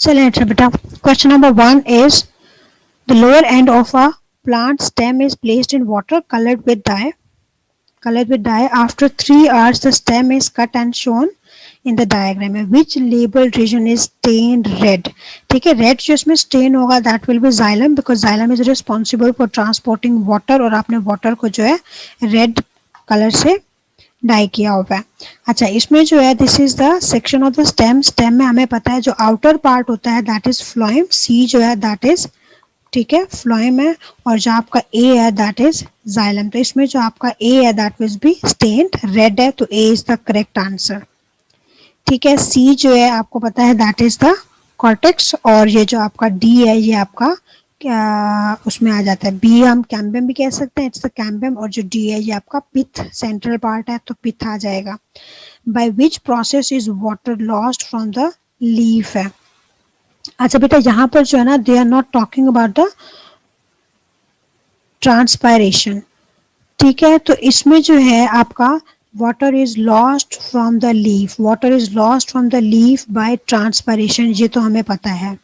चलिए अच्छा बेटा, question number 1 is the lower end of a plant stem is placed in water colored with dye. After 3 hours, the stem is cut and shown in the diagram. Which labeled region is stained red? ठीक है, red जो इसमें stand होगा that will be xylem because xylem is responsible for transporting water और आपने water को जो है रेड कलर से डाई किया हुआ है. अच्छा, इसमें जो है this is the section of the stem. Stem में हमें पता है जो आउटर पार्ट होता है दैट इज फ्लोएम. सी जो है दैट इज, ठीक है, फ्लोएम है. और जो आपका ए है दैट इज जाइलम. तो इसमें जो आपका ए है that will be stained red है, तो A is the correct answer. ठीक है, सी जो है आपको पता है दैट इज द कॉर्टेक्स. और ये जो आपका डी है ये आपका क्या उसमें आ जाता है, बी हम कैम्बियम भी कह सकते हैं, इट्स द कैम्बियम. और जो डी है ये आपका पिथ सेंट्रल पार्ट है, तो पिथ आ जाएगा. By which process is water lost from the leaf है. अच्छा बेटा, यहाँ पर जो है ना they are not talking about the transpiration. ठीक है, तो इसमें जो है आपका water is lost from the leaf. Water is lost from the leaf by transpiration, ये तो हमें पता है.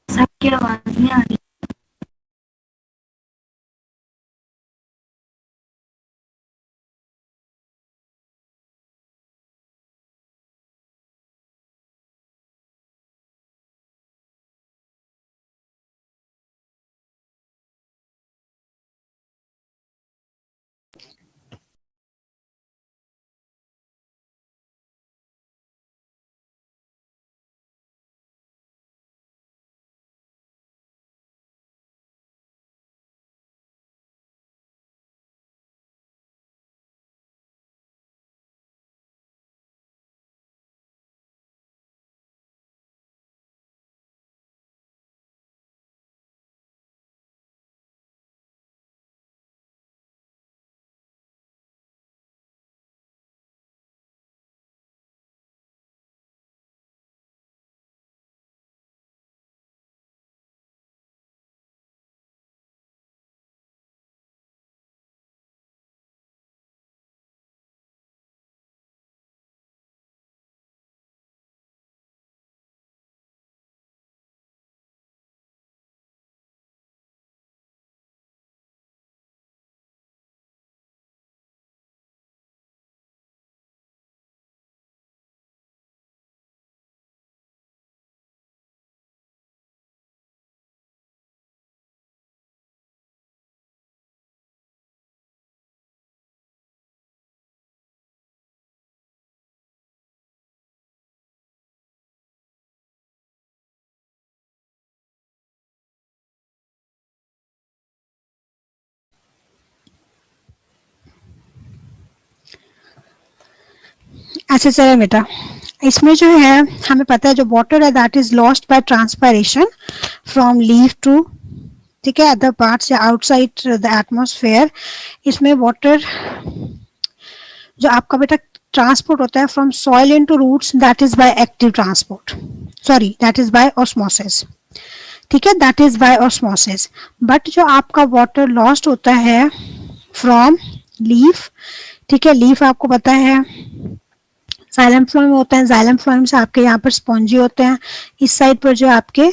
सबकी आवाज नहीं आ रही. अच्छा चलो बेटा, इसमें जो है हमें पता है जो वाटर है that is lost by transpiration from leaf to, ठीक है, अदर पार्ट्स या आउटसाइड द एटमॉस्फेयर. इसमें वाटर जो आपका बेटा ट्रांसपोर्ट होता है from soil into roots that is by active transport, sorry that is by osmosis. ठीक है, that is by osmosis. But जो आपका वाटर लॉस्ट होता है फ्रॉम लीफ, ठीक है, लीफ आपको पता है जाइलम फ्लोएम होता है. जाइलम फ्लोएम से आपके यहाँ पर स्पॉन्जी होते हैं. इस साइड पर जो आपके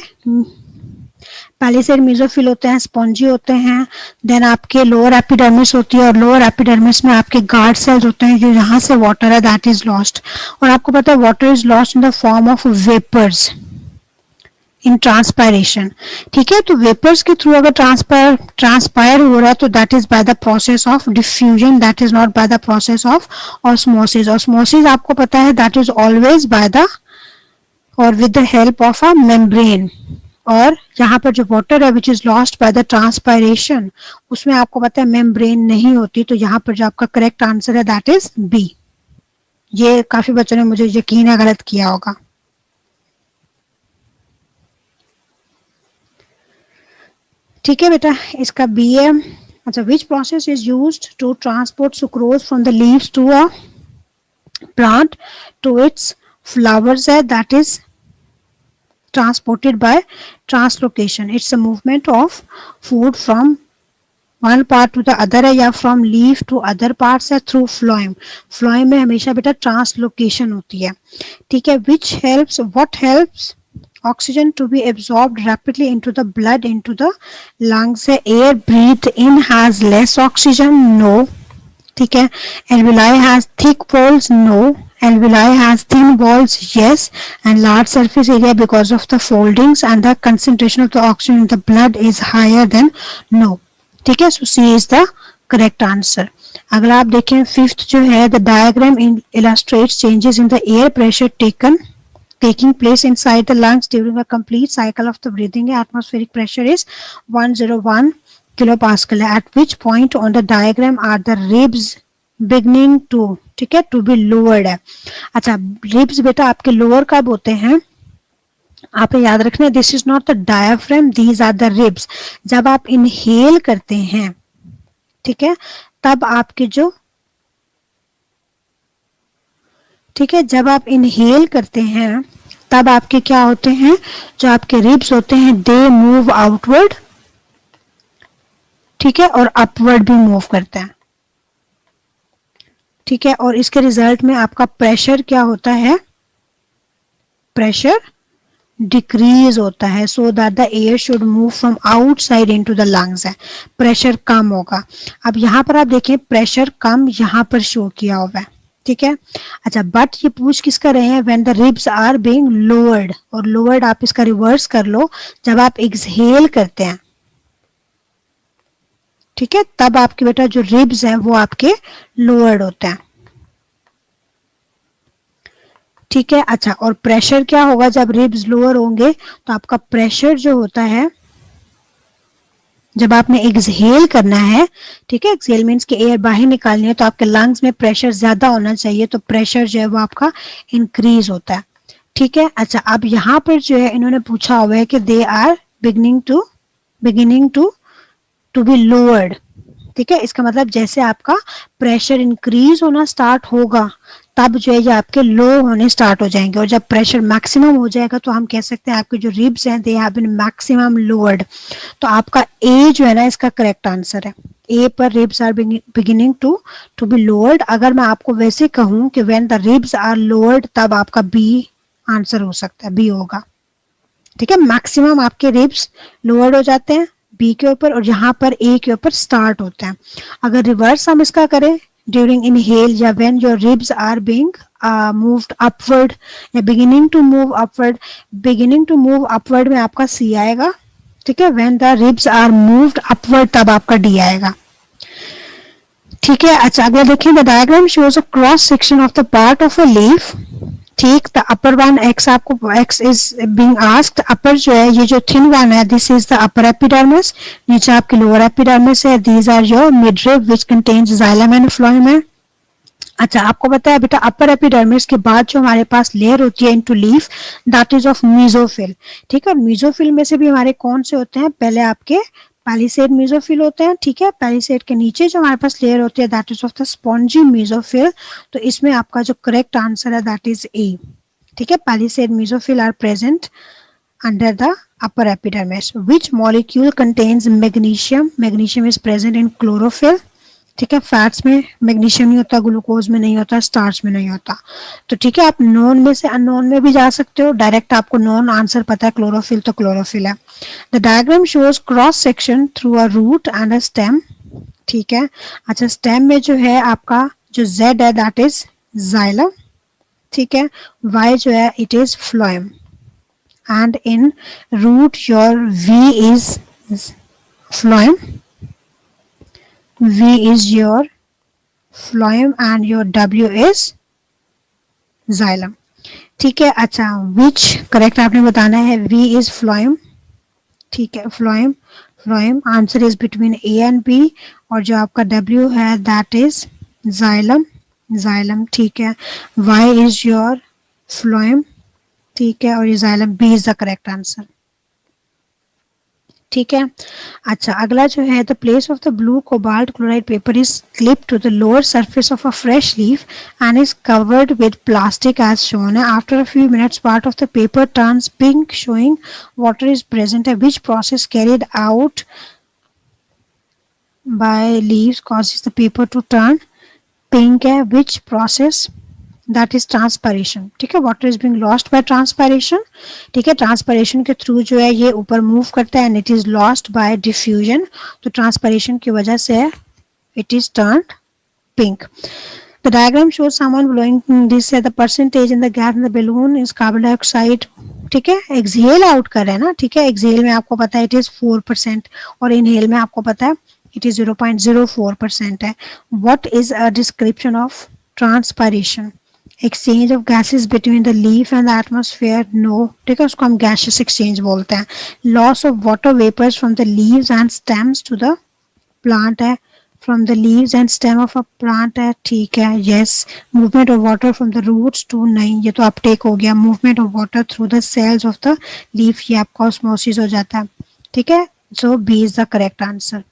पैलिसेड मेसोफिल होते हैं, स्पॉन्जी होते हैं. देन आपके लोअर एपिडर्मिस होती है और लोअर एपिडर्मिस में आपके गार्ड सेल्स होते हैं जो यहाँ से वाटर है दैट इज लॉस्ट. और आपको पता है water is lost in the form of vapours in transpiration. ठीक है, तो वेपर्स के थ्रू अगर ट्रांसपायर हो रहा है तो that is by the process of diffusion, that is not by the process of osmosis. Osmosis आपको पता है that is always by the और with the help of a membrane. और यहाँ पर जो वाटर है which is lost by the transpiration, उसमें आपको पता है मेम्ब्रेन नहीं होती. तो यहाँ पर जो आपका करेक्ट आंसर है दैट इज बी. ये काफी बच्चों ने मुझे यकीन है गलत किया होगा. ठीक है बेटा, इसका बी है. अच्छा, which process is used to transport sucrose from the leaves to a plant to its flowers है, that is transported by translocation. It's a movement of food from one part to the other है, या from leaf to other parts है through phloem. phloem में हमेशा बेटा translocation होती है, ठीक है. which helps, what helps oxygen to be absorbed rapidly into the blood, into the lungs है. air breathed in has less oxygen, no, ठीक है. alveoli has thick walls, no. alveoli has thin walls, yes. and large surface area because of the foldings, and the concentration of the oxygen in the blood is higher than, no. ठीक है. सो सी is the correct answer. अगला आप देखें fifth जो है, the diagram illustrates changes in the air pressure taking place inside the lungs during a complete cycle of the breathing. Atmospheric pressure is 101 kilopascal. At which point on the diagram are the ribs beginning to, ठीक है, to be lowered है. अच्छा, ribs बेटा आपके lower कब होते हैं, आप याद रखना, this is not the diaphragm, these are the ribs. जब आप इनहेल करते हैं, ठीक है, तब आपके जो, ठीक है, जब आप इनहेल करते हैं तब आपके क्या होते हैं, जो आपके रिब्स होते हैं, दे मूव आउटवर्ड, ठीक है, और अपवर्ड भी मूव करते हैं, ठीक है. और इसके रिजल्ट में आपका प्रेशर क्या होता है, प्रेशर डिक्रीज होता है, so that the air should move from outside into the lungs है, प्रेशर कम होगा. अब यहाँ पर आप देखें प्रेशर कम यहाँ पर शो किया हुआ है, ठीक है. अच्छा, बट ये पूछ किसका रहे हैं, when the ribs are being lowered, और लोअर्ड आप इसका रिवर्स कर लो, जब आप एक्सहेल करते हैं, ठीक है, तब आपके बेटा जो रिब्स हैं वो आपके लोअर्ड होते हैं, ठीक है. अच्छा, और प्रेशर क्या होगा जब रिब्स लोअर होंगे, तो आपका प्रेशर जो होता है, जब आपने एक्सहेल करना है, ठीक है, एक्सहेल मीन्स कि एयर बाहर निकालनी है, तो आपके लंग्स में प्रेशर ज्यादा होना चाहिए, तो प्रेशर जो है वो आपका इंक्रीज होता है, ठीक है. अच्छा, अब यहाँ पर जो है इन्होंने पूछा हुआ है कि they are beginning to be lowered, ठीक है. इसका मतलब जैसे आपका प्रेशर इंक्रीज होना स्टार्ट होगा, तब जो है ये आपके लो होने स्टार्ट हो जाएंगे, और जब प्रेशर मैक्सिमम हो जाएगा तो हम कह सकते हैं आपके जो रिब्स हैं they have been maximum lowered. तो आपका ए जो है ना इसका करेक्ट आंसर है, ए पर ribs are beginning to be lowered. अगर मैं आपको वैसे कहूं कि when the ribs are lowered, तब आपका बी आंसर हो सकता है, बी होगा, ठीक है. मैक्सिमम आपके रिब्स लोअर्ड हो जाते हैं बी के ऊपर, और यहाँ पर ए के ऊपर स्टार्ट होते हैं. अगर रिवर्स हम इसका करें, ड्यूरिंग इनहेल या when your ribs are being moved upward या बिगिनिंग टू मूव अपवर्ड में आपका सी आएगा, ठीक है. When the ribs are moved upward, तब आपका डी आएगा, ठीक है. अच्छा, अगला देखिए, the diagram shows a cross section of the part of a leaf, ठीक. द अपर वन एक्स, आपको X is being asked, upper जो है ये जो थिन वन है, this is the upper epidermis, नीचे आपकी लोअर एपिडर्मिस है, these are your midrib which contains xylem and phloem है. अच्छा, आपको पता है बेटा अपर एपिडर्मिस के बाद जो हमारे पास लेयर होती है into leaf, that is of mesophyll, ठीक है. मेसोफिल में से भी हमारे कौन से होते हैं, पहले आपके पैलिसेड मेसोफिल होते हैं, ठीक है. पैलिसेड के नीचे जो हमारे पास लेयर होती है that is of the spongy mesophyll. तो इसमें आपका जो करेक्ट आंसर है दैट इज ए, ठीक है. Palisade mesophyll are present under the upper epidermis. Which molecule contains magnesium? Magnesium is present in chlorophyll, ठीक है. फैट्स में मैग्नीशियम नहीं होता, ग्लूकोज में नहीं होता, स्टार्च में नहीं होता. तो ठीक है, आप नॉन में से अननोन में भी जा सकते हो, डायरेक्ट आपको नॉन आंसर पता है क्लोरोफिल, तो क्लोरोफिल है. The diagram shows cross section through a root and a stem, ठीक है. अच्छा, स्टेम में जो है आपका जो जेड है दैट इज जाइलम, ठीक है. वाई जो है it is phloem, and in root your V is phloem, V is your phloem and your W is xylem, ठीक है. अच्छा, which करेक्ट आपने बताना है, V is phloem, ठीक है. phloem answer is between A and B, और जो आपका W है that is xylem, ठीक है. Y is your phloem, ठीक है, और ये xylem, B is the correct answer, ठीक है। अच्छा अगला जो है, the place of the blue cobalt chloride paper is clipped to the lower surface of a fresh leaf and is covered with plastic as shown है। After a few minutes part of the paper turns pink showing water is present है। Which process carried out by leaves causes the paper to turn pink है, which process? That is transpiration. ठीक है, water is being lost by transpiration. ठीक है, transpiration के through जो है ये ऊपर मूव करता है and it is lost bye diffusion. तो ट्रांसपरेशन की वजह से it is turn pink. The diagram shows someone blowing this the percentage in the gas in the balloon is carbon dioxide। ठीक है, एक्सहेल आउट कर रहे हैं ना। ठीक है, एक्सहेल में आपको पता है इट इज 4% और इनहेल में आपको पता है इट इज 0.04% है। What is a description of transpiration? Exchange of gases between the leaf and the atmosphere. No, ठीक है, उसको हम गैसेस एक्सचेंज बोलते हैं। Loss of water vapours from the leaves and stems to the plant है। From the leaves and stem of a plant है। ठीक है, yes. Movement of water from the roots to, नहीं, ये तो अपटेक हो गया। Movement of water through the cells of the leaf, ये आपका ऑस्मोसिस हो जाता है। ठीक है, so B is the correct answer.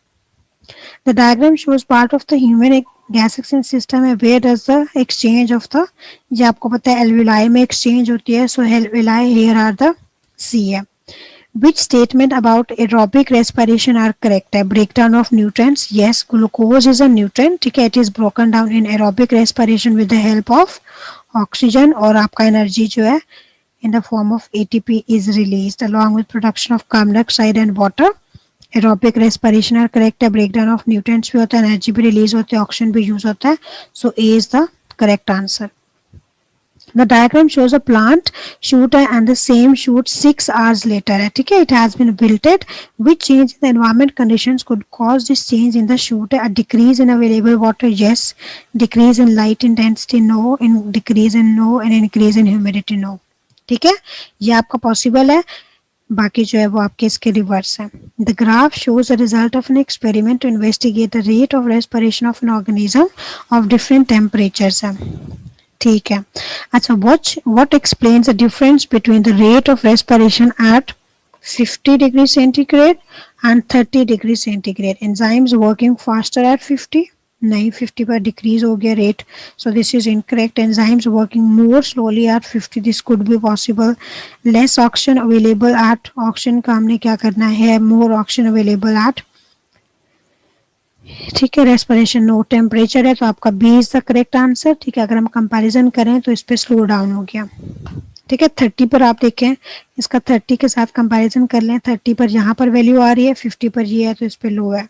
The diagram shows part of the human gas exchange system है। Where does the exchange of the, ये आपको पता है alveoli में exchange होती है। So alveoli here are the C है। Which statement about aerobic respiration are correct है? Breakdown of nutrients, yes, glucose is a nutrient। ठीक है, it is broken down in aerobic respiration with the help of oxygen और आपका energy जो है in the form of ATP is released along with production of carbon dioxide and water। Aerobic respiration और correct है। Breakdown of nutrients भी होता है, energy भी रिलीज होती है, ऑक्सीजन भी यूज होता है। So A is the correct answer. The diagram shows a plant shoot and the same shoot 6 hours later है। ठीक है, it has been wilted। Which change in the environment conditions could cause this change in the shoot? A decrease in available water, yes। Decrease in light intensity, no। In decrease in, no। and increase in humidity, no। ठीक है, ये आपका possible है, बाकी जो है वो आपके इसके रिवर्स है। The graph shows the result of an experiment to investigate the rate of respiration of an organism of different temperatures है। ठीक है, अच्छा what explains the difference between the rate of respiration at 50 degree centigrade and 30 degree centigrade? Enzymes working faster at 50, नहीं, 50 पर decrease हो गया rate. So this is incorrect. Enzymes working more slowly at 50, this could be possible. Less oxygen available at, oxygen का हमने क्या करना है, मोर oxygen available at. ठीक है, रेस्पिरेशन नो। टेम्परेचर है तो आपका B is the correct answer. ठीक है, अगर हम कंपैरिजन करें तो इस पे स्लो डाउन हो गया। ठीक है, 30 पर आप देखें, इसका 30 के साथ कंपैरिजन कर लें। 30 पर यहाँ पर वैल्यू आ रही है, 50 पर ये है, तो इस पे लो है।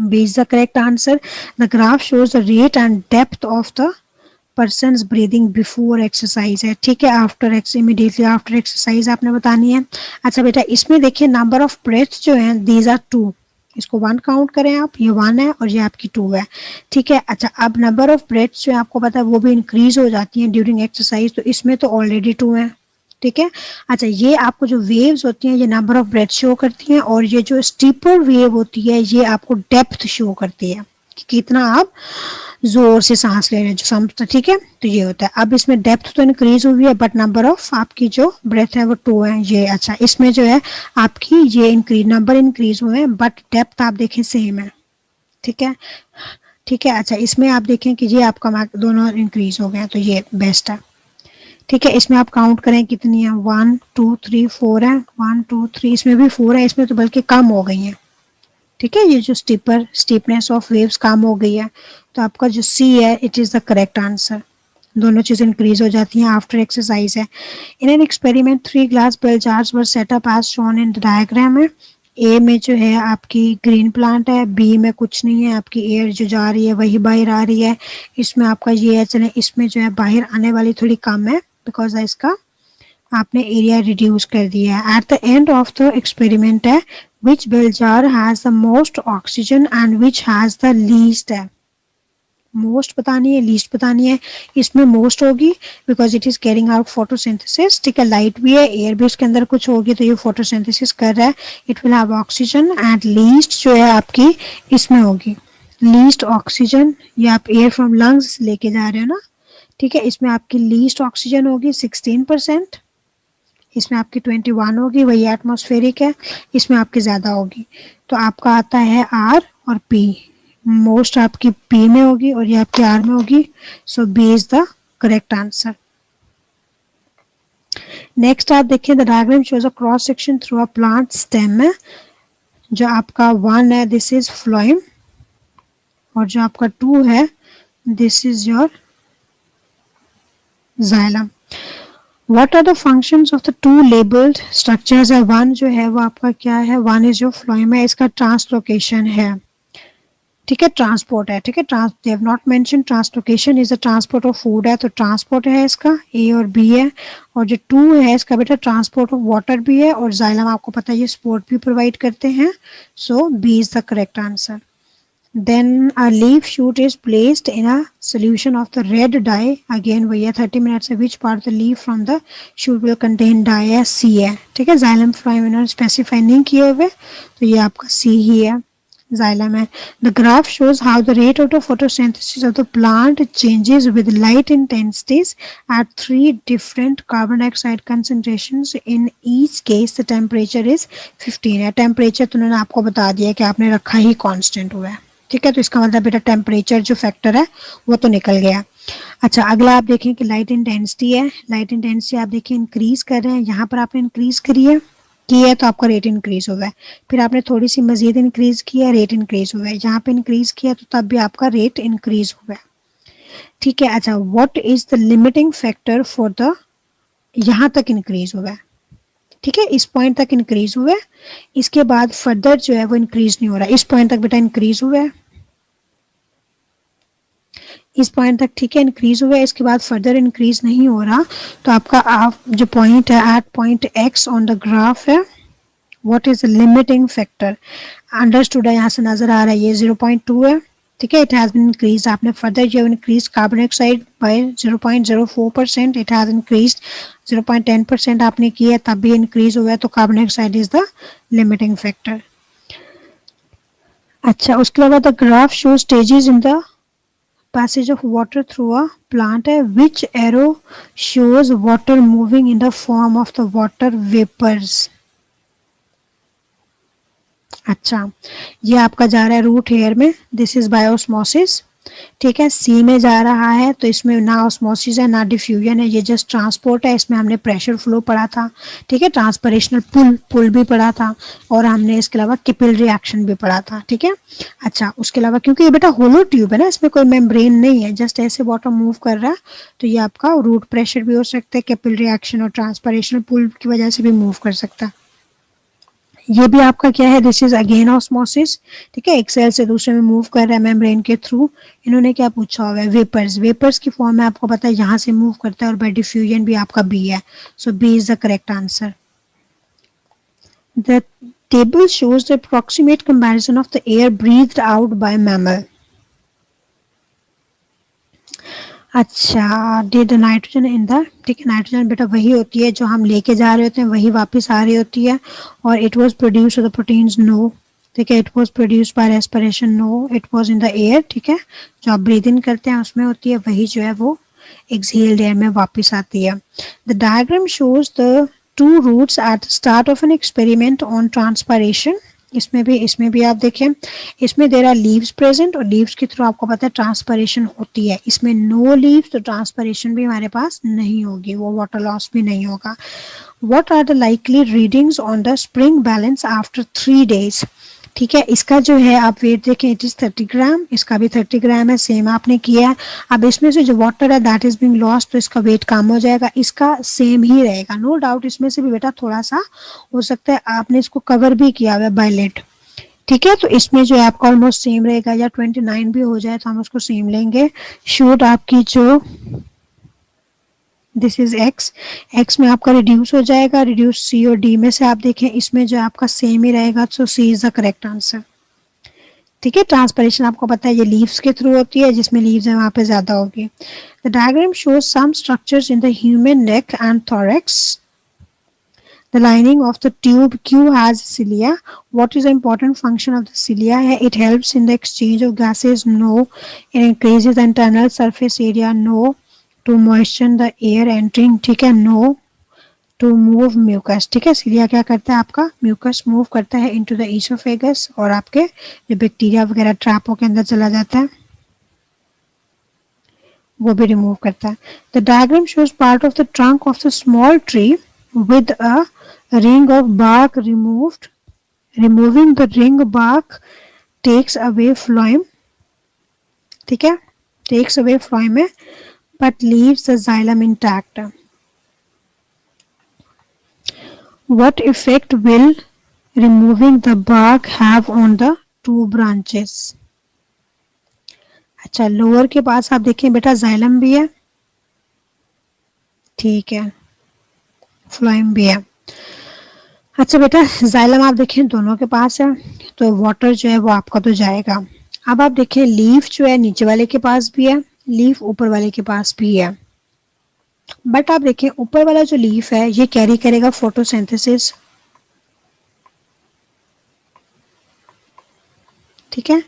B is the correct answer। The graph shows the rate and depth of the person's breathing before exercise है। ठीक है, आफ्टर इमीडिएटली आफ्टर एक्सरसाइज आपने बतानी है। अच्छा बेटा, इसमें देखिए नंबर ऑफ ब्रेथ्स जो हैं दीज आर 2। इसको 1 काउंट करें आप, ये 1 है और ये आपकी 2 है। ठीक है, अच्छा अब नंबर ऑफ ब्रेथ्स जो है आपको पता है वो भी इंक्रीज हो जाती हैं ड्यूरिंग एक्सरसाइज, तो इसमें तो ऑलरेडी 2 है। ठीक है, अच्छा ये आपको जो वेव्स होती हैं ये नंबर ऑफ ब्रेथ शो करती हैं और ये जो स्टीपर वेव होती है ये आपको डेप्थ शो करती है कि कितना आप जोर से सांस ले रहे हैं जो समझते। ठीक है, तो ये होता है। अब इसमें डेप्थ तो इंक्रीज हुई है बट नंबर ऑफ आपकी जो ब्रेथ है वो 2 है ये। अच्छा इसमें जो है आपकी ये इंक्रीज नंबर इंक्रीज हुए हैं बट डेप्थ आप देखें सेम है। ठीक है, ठीक है, अच्छा इसमें आप देखें कि ये आपका दोनों इंक्रीज हो गए तो ये बेस्ट है। ठीक है, इसमें आप काउंट करें कितनी है, 1 2 3 4 है, 1 2 3, इसमें भी 4 है, इसमें तो बल्कि कम हो गई है। ठीक है, ये जो स्टीपनेस ऑफ वेव्स कम हो गई है, तो आपका जो सी है it is the correct answer. दोनों चीजें इंक्रीज हो जाती हैं आफ्टर एक्सरसाइज है। In an experiment 3 glass bell jars were set up as shown in the diagram है। ए में जो है आपकी ग्रीन प्लांट है, बी में कुछ नहीं है, आपकी एयर जो जा रही है वही बाहर आ रही है। इसमें आपका ये है, चले इसमें जो है बाहर आने वाली थोड़ी कम है बिकॉज इसका आपने एरिया रिड्यूस कर दिया है। At the end of the experiment है which bell jar has the most oxygen and which has the least है। मोस्ट बतानी है, लीस्ट बतानी है। इसमें मोस्ट होगी because it is carrying out photosynthesis. ठीक है, लाइट भी है, एयर भी उसके अंदर कुछ होगी तो ये फोटोसिंथेसिस कर रहा है। It will have oxygen and least जो है आपकी इसमें होगी लीस्ट ऑक्सीजन। ये आप एयर फ्रॉम लंग्स लेके जा रहे हो ना। ठीक है, इसमें आपकी लीस्ट ऑक्सीजन होगी 16% इसमें आपकी 21 होगी, वही एटमॉस्फेरिक है, इसमें आपकी ज़्यादा होगी। तो आपका आता है आर और पी, मोस्ट आपकी पी में होगी और ये आपकी आर में होगी। So B is the correct answer. Next आप देखिए, the diagram shows a cross section through a plant stem है। जो आपका 1 है दिस इज फ्लोएम, और जो आपका 2 है this is your xylem. What are the functions of the two labeled structures है? वन जो है वो आपका क्या है, वन इज जो फ्लोएम है, इसका ट्रांसलोकेशन है, ठीक है, ट्रांसपोर्ट है, ठीक है, they have not mention translocation is the transport of food है, तो ट्रांसपोर्ट है इसका ए और बी है। और जो 2 है इसका बेटा ट्रांसपोर्ट ऑफ वाटर भी है, और जाइलम आपको पता है ये सपोर्ट भी प्रोवाइड करते हैं। So B is the correct answer. Then a leaf shoot is placed in a solution of the red dye. Again भैया 30 minutes है, which part the leaf from the shoot will contain dye है, C है, ठीक है। xylem phloem इन्होंने specify नहीं किए हुए, तो ये आपका C ही है, xylem है। The graph shows how the rate of the photosynthesis of the plant changes with light intensities at 3 different carbon dioxide concentrations. In each case the temperature is 15 है। टेम्परेचर तो उन्होंने आपको बता दिया कि आपने रखा ही कांस्टेंट हुआ है, ठीक है। तो इसका मतलब बेटा टेम्परेचर जो फैक्टर है वो तो निकल गया। अच्छा, अगला आप देखें कि लाइट इंटेंसिटी है। लाइट इंटेंसिटी आप देखिए इंक्रीज कर रहे हैं, यहाँ पर आपने इंक्रीज करी है, की है तो आपका रेट इंक्रीज हुआ है। फिर आपने थोड़ी सी मजीद इंक्रीज किया, रेट इंक्रीज हुआ है। यहाँ पे इंक्रीज किया तो तब भी आपका रेट इंक्रीज हुआ है, ठीक है। अच्छा, what is the limiting factor for the, यहाँ तक इंक्रीज हुआ है, ठीक है, इस पॉइंट तक इंक्रीज हुआ है, इसके बाद फर्दर जो है वो इंक्रीज नहीं हो रहा। इस पॉइंट तक बेटा इंक्रीज हुआ है, इस पॉइंट तक, ठीक है, इंक्रीज हुआ है, इसके बाद फर्दर इंक्रीज नहीं हो रहा। तो आपका आप जो पॉइंट है at point X on the graph है, what is the limiting factor, understood है, यहाँ से नजर आ रहा है ये 0.2 है, ठीक है। इट हैज बीन इंक्रीज, आपने फर्दर जो increase carbon dioxide by 0.04%, it has increase 0.10% आपने किया तब भी इंक्रीज हुआ है, तो carbon dioxide is the limiting factor. अच्छा, उसके बाद the graph show stages in the passage of water through a plant है, which arrow shows water moving in the form of the water vapors। अच्छा, ये आपका जा रहा है रूट हेयर में, दिस इज बाय ऑस्मोसिस, ठीक है। सी में जा रहा है तो इसमें ना ऑस्मोसिस है ना डिफ्यूजन है, ये जस्ट ट्रांसपोर्ट है। इसमें हमने प्रेशर फ्लो पढ़ा था, ठीक है, ट्रांसपरेशनल पुल भी पढ़ा था, और हमने इसके अलावा किपिल रिएक्शन भी पढ़ा था, ठीक है। अच्छा, उसके अलावा क्योंकि ये बेटा होलो ट्यूब है ना, इसमें कोई मेम्ब्रेन नहीं है, जस्ट ऐसे वाटर मूव कर रहा है, तो ये आपका रूट प्रेशर भी हो सकता है, किपिल रिएक्शन और ट्रांसपरेशनल पुल की वजह से भी मूव कर सकता है। ये भी आपका क्या है, दिस इज अगेन ऑस्मोसिस, ठीक है, एक सेल से दूसरे में मूव कर रहा है मेम्ब्रेन के थ्रू। इन्होंने क्या पूछा हुआ है, वेपर्स, वेपर्स की फॉर्म में आपको पता है यहाँ से मूव करता है, और बाय डिफ्यूजन भी आपका बी है, so B is the correct answer. The table shows the approximate comparison of the air breathed out by mammal. अच्छा, डिड नाइट्रोजन इन द, ठीक है, नाइट्रोजन बेटा वही होती है जो हम लेके जा रहे होते हैं, वही वापस आ रही होती है। और it was produced the proteins, no, ठीक है, it was produced by respiration, no, it was in the air, ठीक है, जो आप ब्रीथ इन करते हैं उसमें होती है, वही जो है वो एक्सहेल्ड एयर में वापस आती है। The diagram shows the two roots at the start of an experiment on transpiration. इसमें भी आप देखें, इसमें देर आर लीव्स प्रेजेंट, और लीव्स के थ्रू आपको पता है ट्रांसपरेशन होती है। इसमें नो लीव्स, तो ट्रांसपरेशन भी हमारे पास नहीं होगी, वो वाटर लॉस भी नहीं होगा। What are the likely readings on the spring balance after 3 days, ठीक है। इसका जो है आप वेट देखें, इट इज 30 ग्राम, इसका भी 30 ग्राम है, सेम आपने किया है। अब इसमें से जो वाटर है दैट इज बीइंग लॉस्ट, तो इसका वेट कम हो जाएगा, इसका सेम ही रहेगा, नो डाउट। इसमें से भी बेटा थोड़ा सा हो सकता है आपने इसको कवर भी किया हुआ है बाय लेड, ठीक है, तो इसमें जो है आपका ऑलमोस्ट सेम रहेगा, या 29 भी हो जाए तो हम उसको सेम लेंगे। शूट आपकी जो दिस इज एक्स, एक्स में आपका रिड्यूस हो जाएगा, रिड्यूस सी और डी में से आप देखें इसमें जो आपका सेम ही रहेगा, सो सी इज द करेक्ट आंसर, ठीक है। ट्रांसपरेशन आपको पता है ये लीव्स के थ्रू होती है, जिसमें लीव्स है वहां पे ज्यादा होगी। The diagram shows some structures in the human neck and thorax. The lining of the tube Q has cilia. What is the important function of the cilia? It helps in the exchange of gases. No. It increases the internal surface area. No. To moisten the air entering. ठीक है, no. To move mucus, ठीक है। सीलिया क्या करता है, आपका mucus move करता है इनटू द ईसोफेगस और आपके जो बैक्टीरिया वगैरह ट्रैपों के अंदर चला जाता है वो भी रिमूव करता है। The diagram shows part of the trunk of the small tree with a ring of bark removed, removing the ring bark takes away phloem, ठीक है, takes away phloem but leaves the xylem intact. What effect will removing the bark have on the two branches? अच्छा, lower के पास आप देखें बेटा xylem भी है, ठीक है, फ्लोएम भी है। अच्छा बेटा, जाइलम आप देखें दोनों के पास है, तो वाटर जो है वो आपका तो जाएगा। अब आप देखें लीफ जो है नीचे वाले के पास भी है, लीफ ऊपर वाले के पास भी है, बट आप देखें ऊपर वाला जो लीफ है ये कैरी करेगा फोटोसिंथेसिस, ठीक है।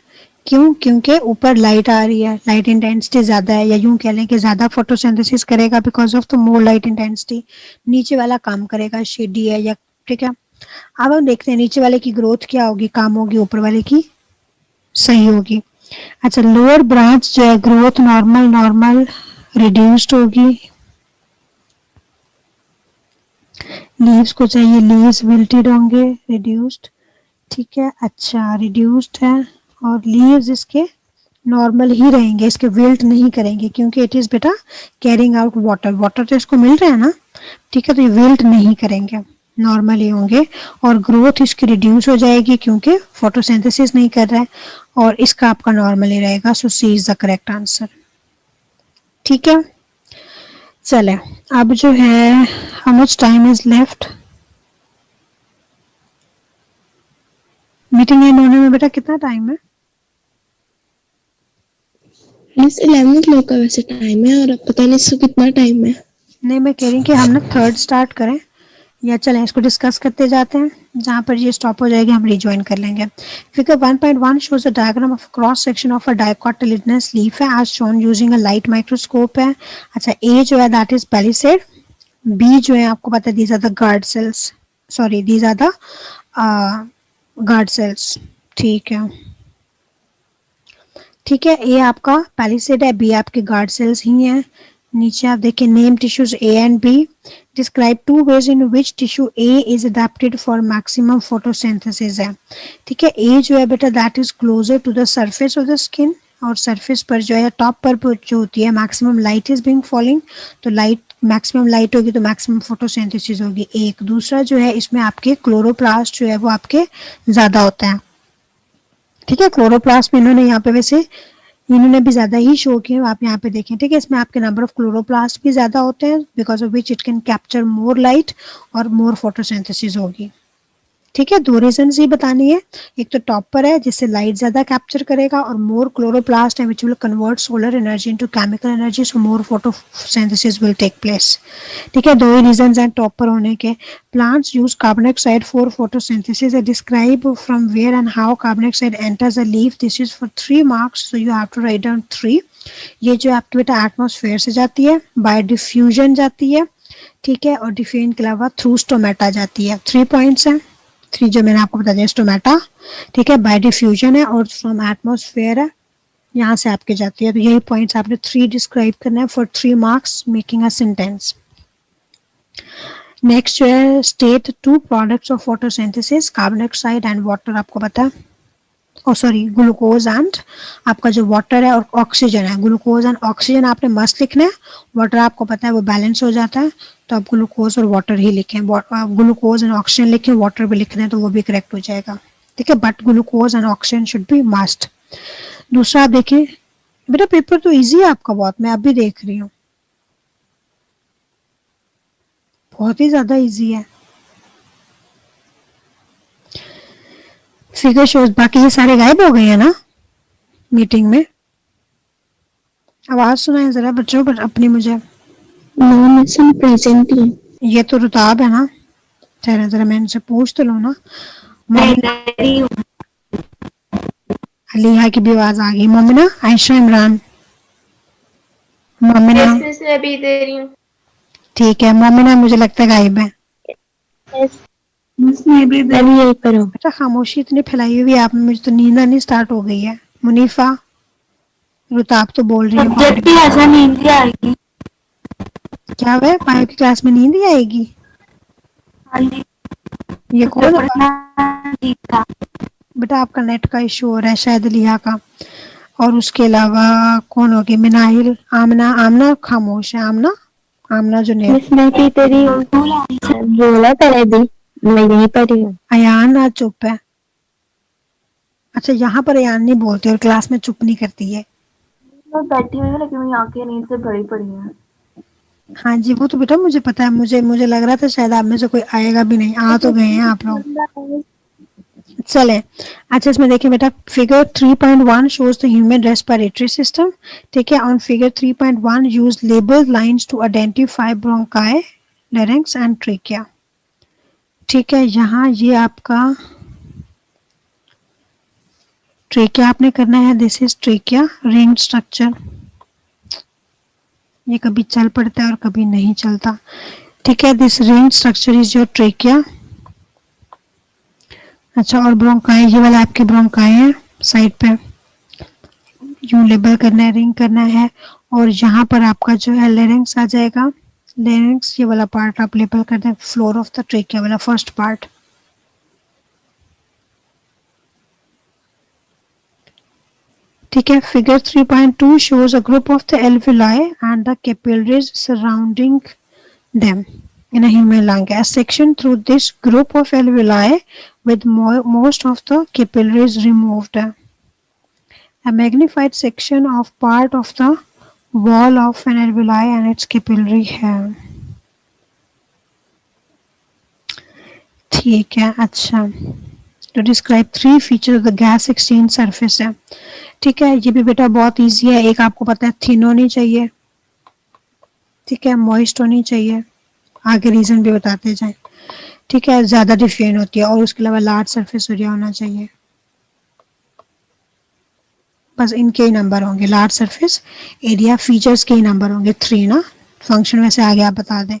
क्यों? क्योंकि ऊपर लाइट आ रही है, लाइट इंटेंसिटी ज्यादा है, या यूं कह लें कि ज्यादा फोटोसिंथेसिस करेगा because of the more light intensity. नीचे वाला काम करेगा, शेडी है या, ठीक है। अब हम देखते हैं नीचे वाले की ग्रोथ क्या होगी, काम होगी, ऊपर वाले की सही होगी। अच्छा, लोअर ब्रांच जो है ग्रोथ नॉर्मल नॉर्मल रिड्यूस्ड होगी, लीव्स को चाहिए लीव्स विल्टेड होंगे, रिड्यूस्ड, ठीक है। अच्छा, रिड्यूस्ड है और लीव्स इसके नॉर्मल ही रहेंगे, इसके विल्ट नहीं करेंगे क्योंकि इट इज बेटा कैरिंग आउट वाटर, वाटर तो इसको मिल रहा है ना, ठीक है, तो ये विल्ट नहीं करेंगे, नॉर्मल ही होंगे। और ग्रोथ इसकी रिड्यूस हो जाएगी क्योंकि फोटोसिंथेसिस नहीं कर रहा है, और इसका आपका नॉर्मल ही रहेगा। सो सी इज द करेक्ट आंसर, ठीक है। चले, अब जो है how much time is left, meeting and होने में बेटा कितना टाइम है? मिस 11 o'clock का वैसे टाइम है, और अब पता नहीं इसको कितना टाइम है। नहीं, मैं कह रही हूँ कि हम ना थर्ड स्टार्ट करें, या चलें इसको डिस्कस करते जाते हैं, जहाँ पर ये स्टॉप हो जाएगी हम रिज्वाइन कर लेंगे। Figure 1.1 shows a diagram of cross section of a dicotyledonous leaf है, as shown using a light microscope है। अच्छा, A जो है that is palisade, B जो है आपको पता है these are the guard cells, sorry these are the guard cells, ठीक है, ठीक है। ए आपका पैलिसेड है, बी आपके गार्ड सेल्स ही हैं। नीचे आप देखिए name tissues A and B, describe two ways in which tissue A is adapted for maximum photosynthesis है, ठीक है। ए जो है बेटा that is closer to the surface of the skin, और सरफेस पर जो है टॉप पर जो होती है maximum light is being falling, तो लाइट मैक्सिमम लाइट होगी तो मैक्सिमम फोटोसिंथेसिस होगी। एक दूसरा जो है इसमें आपके क्लोरोप्लास्ट जो है वो आपके ज्यादा होता है, ठीक है। क्लोरोप्लास्ट में इन्होंने यहाँ पे वैसे इन्होंने भी ज्यादा ही शो किए, आप यहाँ पे देखें, ठीक है। इसमें आपके नंबर ऑफ क्लोरोप्लास्ट भी ज्यादा होते हैं because of which it can capture more light और मोर फोटोसिंथेसिस होगी, ठीक है। दो रीजन ही बतानी है, एक तो टॉप पर है जिससे लाइट ज्यादा कैप्चर करेगा, और मोर क्लोरोप्लास्ट है which will convert solar energy into chemical energy, so more photosynthesis will take place, ठीक है। दो ही रीजन हैं टॉप पर होने के। Plants use carbon dioxide for photosynthesis, describe from where and how carbon dioxide enters a leaf, this is for 3 marks, so you have to write down 3। ये जो आपके बेटा एटमॉस्फेयर से जाती है, बाय डिफ्यूजन जाती है, ठीक है, और डिफ्यूजन के अलावा थ्रू स्टोमेटा जाती है। 3 पॉइंट्स हैं, 3 जो मैंने आपको बता दिया, स्टोमेटा, ठीक है, बाय डिफ्यूजन है, और फ्रॉम एटमॉस्फेयर है, यहाँ से आपके जाती है। तो यही पॉइंट्स आपने 3 डिस्क्राइब करना है for 3 marks making a sentence. Next जो है state 2 products of photosynthesis, carbon dioxide and water, आपको पता है, और सॉरी ग्लूकोज एंड आपका जो वाटर है और ऑक्सीजन है, ग्लूकोज एंड ऑक्सीजन आपने मस्त लिखना है, वाटर आपको पता है वो बैलेंस हो जाता है, तो आप ग्लूकोज और वाटर ही लिखें, ग्लूकोज एंड ऑक्सीजन लिखें, वाटर भी लिखना है तो वो भी करेक्ट हो जाएगा, ठीक है, but glucose and oxygen should be must. दूसरा आप देखिए बेटा, पेपर तो इजी है आपका बहुत, मैं अभी देख रही हूँ बहुत ही ज्यादा इजी है। फिगर शोज, बाकी ये सारे गायब हो गए हैं ना मीटिंग में, आवाज सुनाए जरा बच्चों पर अपनी मुझे। प्रेजेंट ही। ये तो रुताब है ना, जरा जरा मैं इनसे पूछ तो लूँ ना। अलीहा की भी आवाज आ गई, मोमिना, आयशा, इमरान, मोमिना, मैं भी दे रही हूँ। ठीक है। मोमिना मुझे लगता है गायब है, उसमें भी अब यही करो। बेटा खामोशी इतनी फैलाई हुई है आप में, मुझे तो नींद आनी स्टार्ट हो गई है। मुनीफा, रुताब तो बोल रही है सब्जेक्ट ही ऐसा नींद ही आएगी। क्या हुआ, बायो की क्लास में नींद ही आएगी? हाँ जी, ये तो कौन है पढ़ना ठीक था। बेटा? आपका नेट का इशू हो रहा है शायद, लिया का। और उसके अलावा कौन होगी? मिनाहिल, आमना। आमना खामोश है, आमना, आमना जुनेर। मिस मैं की तेरी बोला करे दी, मैं यहीं पर ही हूँ। अयान आज चुप है। अच्छा, यहाँ पर अयान नहीं बोलती और क्लास में चुप नहीं करती है। मैं बैठी हुई हूँ लेकिन मेरी आंखें नींद से भरी पड़ी हैं। हाँ जी, वो तो बेटा मुझे पता है, मुझे लग रहा था शायद आप में से कोई आएगा भी नहीं। आ तो गए हैं आप लोग। चले, अच्छा इसमें देखिए बेटा, figure 3.1 shows the human respiratory system। ठीक है, on figure 3.1 use label lines to identify bronchi, larynx and trachea. ठीक है, यहाँ ये आपका ट्रेकिया आपने करना है। This is trachea ring structure. ये कभी चल पड़ता है और कभी नहीं चलता। ठीक है, this ring structure is your trachea. अच्छा, और ब्रोंकाई, ये वाला आपके ब्रोंकाई है साइड पे, यूं लेबल करना है, रिंग करना है। और यहाँ पर आपका जो है लेरिंग्स आ जाएगा। लेरिंग्स ये वाला पार्ट आप लेबल कर दें, फ्लोर ऑफ द ट्रेकिया वाला फर्स्ट पार्ट। ठीक है, figure 3.2 shows a group of the alveoli and the capillaries surrounding them in a human lung. A section through this group of alveoli with most of the capillaries removed. A magnified section of part of the wall of an alveoli and its capillary है। ठीक है, अच्छा, to describe three features of the gas exchange surface है। ठीक है, ये भी बेटा बहुत इजी है। एक आपको पता है, थिन होनी चाहिए। ठीक है, मॉइस्ट होनी चाहिए। आगे रीजन भी बताते जाएं। ठीक है, ज्यादा डिफ्यूजन होती है। और उसके अलावा लार्ज सरफेस एरिया होना चाहिए। बस इनके ही नंबर होंगे, लार्ज सरफेस एरिया फीचर्स के ही नंबर होंगे 3 ना। फंक्शन वैसे आगे आप बता दें।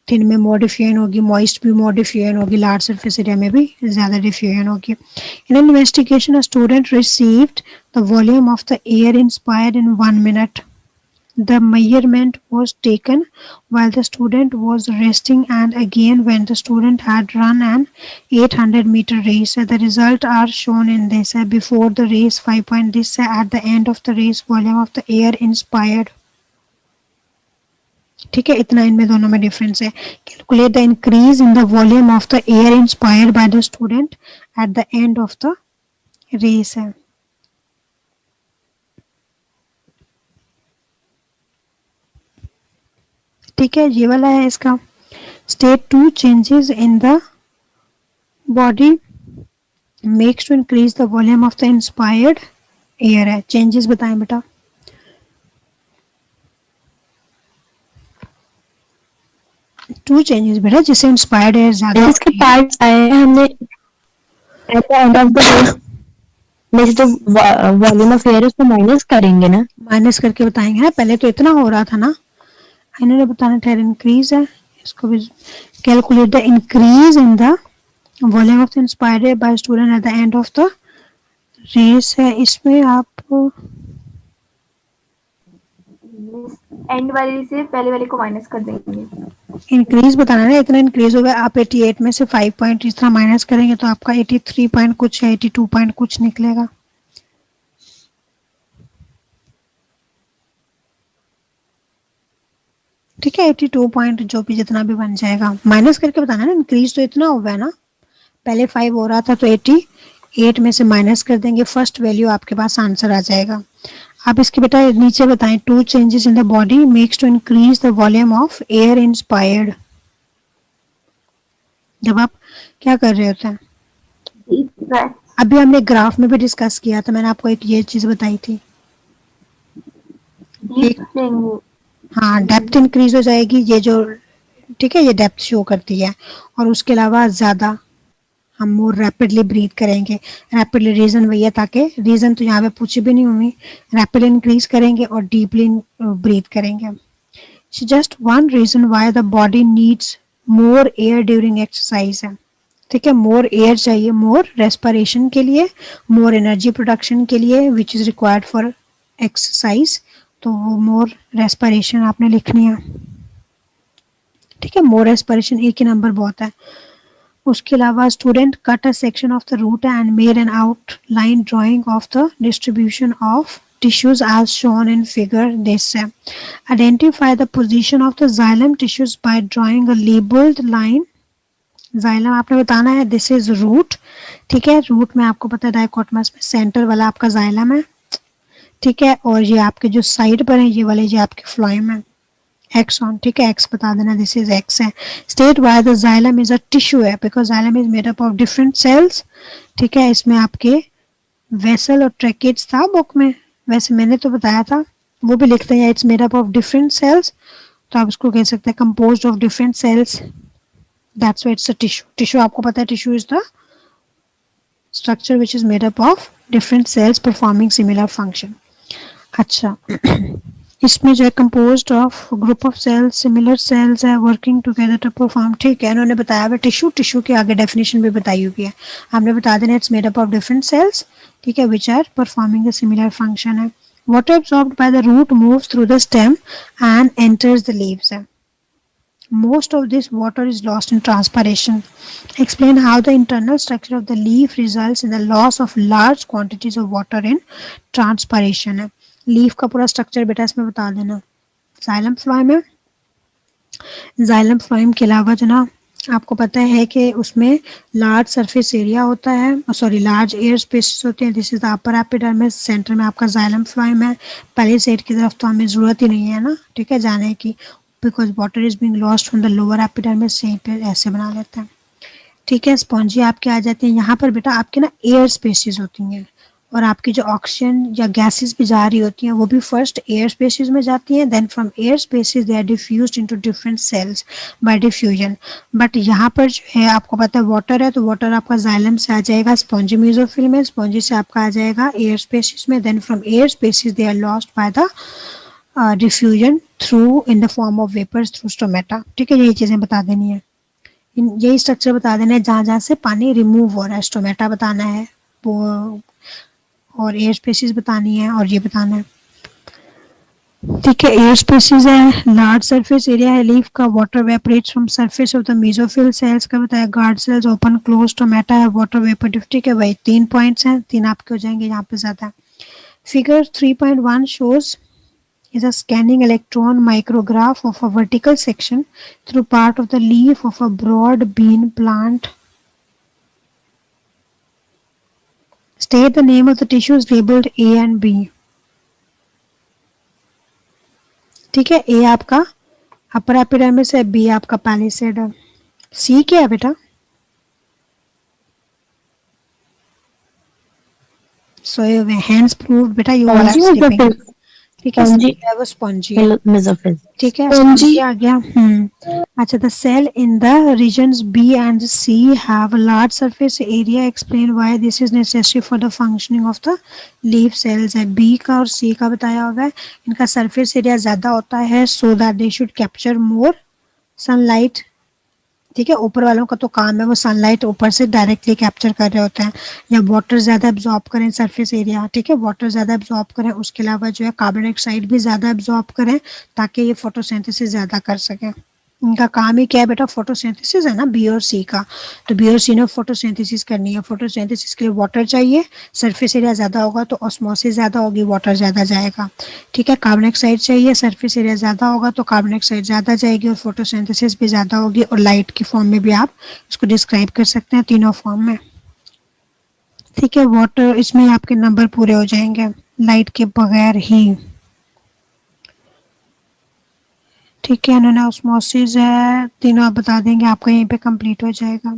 थिन में मोर डिफ्यूजन होगी, मॉइस्ट भी मोर डिफ्यूजन होगी, लार्ज सरफेस एरिया में भी ज्यादा डिफ्यूजन होगी। In an investigation a student received the volume of the air inspired in 1 minute। The measurement was taken while the student was resting and again when the student had run an 800-meter race. The results are shown in this. Before the race 5 point, this at the end of the race volume of the air inspired। ठीक है, इतना इनमें दोनों में difference है। Calculate the increase in the volume of the air inspired by the student at the end of the race है। ठीक है, ये वाला है इसका। State 2 changes in the body makes to increase the volume of the inspired air है। Changes बताएं बेटा। टू चेंजेस बेटा जिससे इंस्पायर्ड एयर ज्यादा। इसके पार्ट्स आए हैं हमने eight the end of the day में जो वॉल्यूम ऑफ एयर उसको माइनस करेंगे ना। माइनस करके बताएंगे ना, पहले तो इतना हो रहा था ना। इन्होंने बताना था इंक्रीज है, इसको भी calculate the increase in the volume of the inspired air by student at the end of the race है। इसमें आप एंड वाली से पहले वाले को माइनस कर देंगे। इंक्रीज बताना ना, इतना इंक्रीज हो गया। आप 88 में से 5 पॉइंट इस तरह माइनस करेंगे तो आपका 83 पॉइंट कुछ है, 82 पॉइंट कुछ निकलेगा। ठीक है, 82 पॉइंट जो भी जितना भी बन जाएगा माइनस करके बताना ना। इंक्रीज तो इतना हो गया ना, पहले 5 हो रहा था तो 88 में से माइनस कर देंगे, फर्स्ट वैल्यू आपके पास आंसर आ जाएगा। आप इसके बेटा नीचे बताएं, 2 changes in the body makes to increase the volume of air inspired. जब आप क्या कर रहे होते हैं, अभी हमने ग्राफ में भी डिस्कस किया था, मैंने आपको एक ये चीज बताई थी। हाँ, डेप्थ इंक्रीज हो जाएगी, ये जो ठीक है ये डेप्थ शो करती है। और उसके अलावा ज्यादा हम मोर रैपिडली ब्रीथ करेंगे। रैपिडली रीजन वही है, ताकि रीजन तो यहाँ पे पूछी भी नहीं हुई। रैपिडली इंक्रीज करेंगे और डीपली ब्रीथ करेंगे। Just one reason why the body needs more air during exercise है, ठीक है, मोर एयर चाहिए, मोर रेस्पिरेशन के लिए, मोर एनर्जी प्रोडक्शन के लिए which is required for exercise, तो वो मोर रेस्पिरेशन आपने लिखनी है, ठीक है, मोर रेस्पिरेशन एक ही नंबर बहुत है। उसके अलावा student cut a section of the root and made an outline drawing of the distribution of tissues as shown in figure this है। Identify the position of the xylem tissues by drawing a labeled line। xylem आपने बताना है, this is root, ठीक है, root में आपको पता है डाइकोटमस में सेंटर वाला आपका xylem है, ठीक है, और ये आपके जो साइड पर है ये वाले ये आपके फ्लोएम है, एक्सॉन, ठीक है, एक्स बता देना, दिस इज एक्स है। State why the xylem is a tissue है, because xylem is made up of different cells, ठीक है, इसमें आपके वेसल और ट्रैकेट्स था बुक में, वैसे मैंने तो बताया था, वो भी लिखते हैं it's made up of different cells, तो आप इसको कह सकते हैं composed of different cells, that's why it's a tissue. Tissue आपको पता है, tissue is the structure which is made up of different cells performing similar function. अच्छा इसमें जो है composed of group of cells, similar cells है working together to perform, ठीक है, इन्होंने बताया हुआ टिश्यू, टिश्यू के आगे डेफिनेशन भी बताई हुई है, हमने बता देना it's made up of different cells, ठीक है, which are performing the similar function है। Water absorbed by the root moves through the stem and enters the leaves है। Most of this water is lost in transpiration. Explain how the internal structure of the leaf results in the loss of large quantities of water in transpiration है। Leaf का पूरा structure बेटा इसमें बता देना। Xylem phloem है, xylem phloem के अलावा जो ना आपको पता है कि उसमें लार्ज सरफेस एरिया होता है, सॉरी लार्ज एयर स्पेसेस होते हैं, this is the upper epidermis, centre में आपका जाइलम फ्लोएम है, पहले साइड की तरफ तो हमें ज़रूरत ही नहीं है ना, ठीक है, जाने की, because water is being lost from the lower epidermis, यहीं पे ऐसे बना लेते हैं, ठीक है। स्पॉन्जी आपके आ जाते हैं यहाँ पर बेटा, आपके ना एयर स्पेसिस होती हैं, और आपकी जो ऑक्सीजन या गैसेस भी जा रही होती हैं वो भी फर्स्ट एयर स्पेसिस में जाती हैं, then from air spaces they are diffused into different cells by diffusion. But यहाँ पर जो है आपको पता है वाटर है, तो वाटर आपका जाइलम से आ जाएगा स्पॉन्जी मेसोफिल में, स्पॉन्जी से आपका आ जाएगा एयर स्पेसिस में, then from air spaces they are lost by the diffusion through in the form of vapours through stomata, ठीक है, यही चीज़ें बता देनी है, यही स्ट्रक्चर बता देना है जहाँ जहाँ से पानी रिमूव हो रहा है, स्टोमेटा बताना है वो, और एयर स्पेसिस बतानी है, और ये बताना है, ठीक है। एयर स्पेसिस है, लार्ज सरफेस एरिया है लीफ का, water evaporates from surface of the mesophyll cells का बताया, guard cells open close, stomata है, वाटर वेपर, ठीक है भाई, 3 पॉइंट्स हैं, 3 आपके हो जाएंगे, यहाँ पे ज्यादा। Figure 3.1 shows is a scanning electron micrograph of a vertical section through part of the leaf of a broad bean plant. State the name of the tissues labeled A and B. ठीक है, A आपका upper epidermis है, B आपका palisade है, C क्या है बेटा? So hands proved बेटा you all are sleeping. ठीक है, है वो स्पॉन्जी, ठीक है, स्पॉन्जी आ गया। अच्छा, the cell in the regions B and C have a large surface area, explain why this is necessary for the functioning of the leaf cells है। बी का और सी का बताया हुआ है, इनका सरफेस एरिया ज्यादा होता है so that they should capture more sunlight, ठीक है, ऊपर वालों का तो काम है वो सनलाइट ऊपर से डायरेक्टली कैप्चर कर रहे होते हैं, या वाटर ज़्यादा एब्जॉर्ब करें सरफेस एरिया, ठीक है, वाटर ज़्यादा एब्जॉर्ब करें, उसके अलावा जो है कार्बन डाइऑक्साइड भी ज़्यादा एब्जॉर्ब करें ताकि ये फोटोसिंथेसिस ज़्यादा कर सकें। इनका काम ही क्या है बेटा, फोटोसिंथेसिस है ना, बी और सी का, तो बी और सी ने फोटोसिंथेसिस करनी है, फोटोसिंथेसिस के लिए वाटर चाहिए, सरफेस एरिया ज़्यादा होगा तो ऑस्मोसिस ज़्यादा होगी, वाटर ज़्यादा जाएगा, ठीक है, कार्बन डाइऑक्साइड चाहिए, सरफेस एरिया ज़्यादा होगा तो कार्बन डाइऑक्साइड ज़्यादा जाएगी और फोटोसिंथेसिस भी ज़्यादा होगी, और लाइट की फॉर्म में भी आप इसको डिस्क्राइब कर सकते हैं तीनों फॉर्म में, ठीक है। वाटर इसमें आपके नंबर पूरे हो जाएंगे लाइट के बगैर ही, ठीक है, इन्होंने ऑस्मोसिस है, तीनों आप बता देंगे, आपका यहीं पे कंप्लीट हो जाएगा।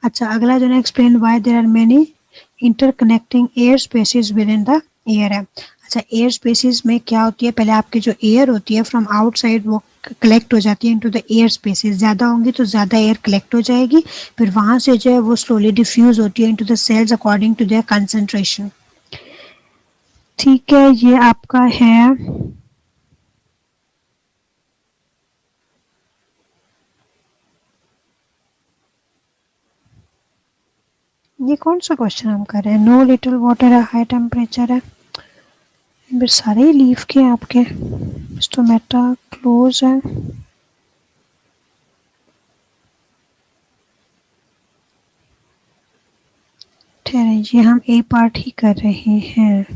अच्छा, अगला जो है explain why there are many interconnecting air spaces within the air है। अच्छा, एयर स्पेसिस में क्या होती है, पहले आपकी जो एयर होती है फ्रॉम आउटसाइड वो कलेक्ट हो जाती है इनटू द एयर स्पेसिस, ज़्यादा होंगी तो ज़्यादा एयर कलेक्ट हो जाएगी, फिर वहाँ से जो है वो स्लोली डिफ्यूज होती है into the cells according to their concentration, ठीक है। ये आपका है ये कौन सा क्वेश्चन हम कर रहे हैं? नो लिटिल वाटर है, हाई टेम्परेचर है, फिर सारे ही लीफ के आपके। स्टोमेटा क्लोज है। ठहरे जी, हम ए पार्ट ही कर रहे हैं।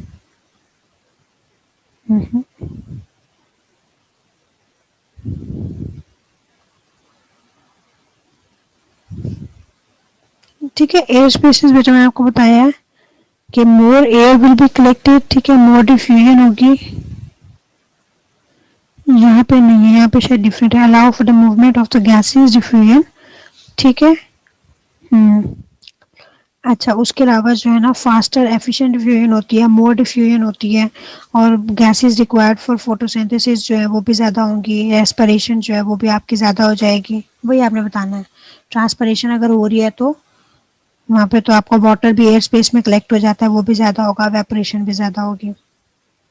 ठीक है, एयर स्पेसिस बेटा मैंने आपको बताया है कि मोर एयर विल बी कलेक्टेड, ठीक है, मोर डिफ्यूजन होगी। यहाँ पे नहीं है, यहाँ पे शायद डिफरेंट है। Allow for the movement of the gases diffusion, ठीक है। अच्छा, उसके अलावा जो है ना फास्टर एफिशिएंट डिफ्यूजन होती है, मोर डिफ्यूजन होती है, और गैसेस रिक्वायर्ड फॉर फोटोसिंथेसिस जो है वो भी ज़्यादा होंगी, रेस्पिरेशन जो है वो भी आपकी ज़्यादा हो जाएगी। वही आपने बताना है। ट्रांसपिरेशन अगर हो रही है तो वहाँ पे तो आपका वाटर भी एयर स्पेस में कलेक्ट हो जाता है, वो भी ज़्यादा होगा, वेपोरेशन भी ज़्यादा होगी।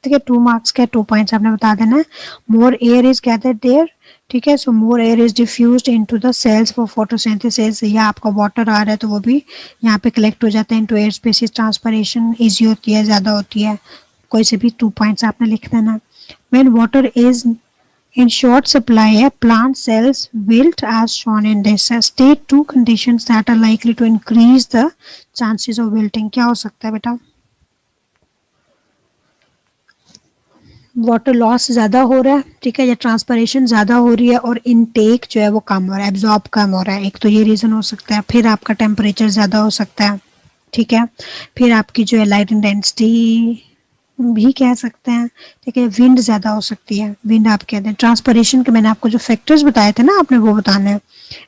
ठीक है, 2 मार्क्स के 2 पॉइंट्स आपने बता देना है। More air is gathered there, ठीक है, so more air is diffused into the cells for photosynthesis. या आपका वाटर आ रहा है तो वो भी यहाँ पे कलेक्ट हो जाता है into air spaces. Transpiration easy होती है, ज़्यादा होती है। कोई से भी 2 पॉइंट्स आपने लिख देना। When water is in short supply, plant cells wilt as shown in this. State 2 conditions that are likely to increase the chances of wilting. क्या हो सकता है बेटा? वाटर लॉस ज़्यादा हो रहा है, ठीक है, या ट्रांसपरेशन ज़्यादा हो रही है, और इनटेक जो है वो कम हो रहा है, एब्जॉर्ब कम हो रहा है। एक तो ये रीज़न हो सकता है। फिर आपका टेम्परेचर ज़्यादा हो सकता है, ठीक है। फिर आपकी जो है लाइट इंटेंसिटी भी कह सकते हैं, ठीक है। विंड ज़्यादा हो सकती है, विंड आप कहते हैं। ट्रांसपरेशन के मैंने आपको जो फैक्टर्स बताए थे ना, आपने वो बताने हैं।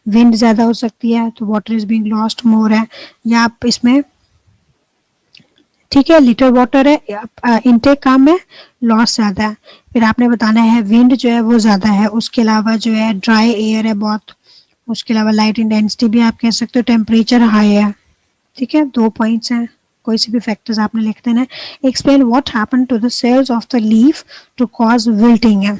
विंड ज़्यादा हो सकती है तो वाटर इज बीइंग लॉस्ट मोर है, या आप इसमें, ठीक है, लिटर वाटर है, इनटेक कम है, लॉस ज़्यादा है। फिर आपने बताना है विंड जो है वो ज़्यादा है, उसके अलावा जो है ड्राई एयर है बहुत, उसके अलावा लाइट इंटेंसिटी भी आप कह सकते हो, टेम्परेचर हाई है, ठीक है। 2 पॉइंट्स हैं, कोई से भी फैक्टर्स आपने लिख देना है। Explain what happen to the cells of the leaf to cause wilting है,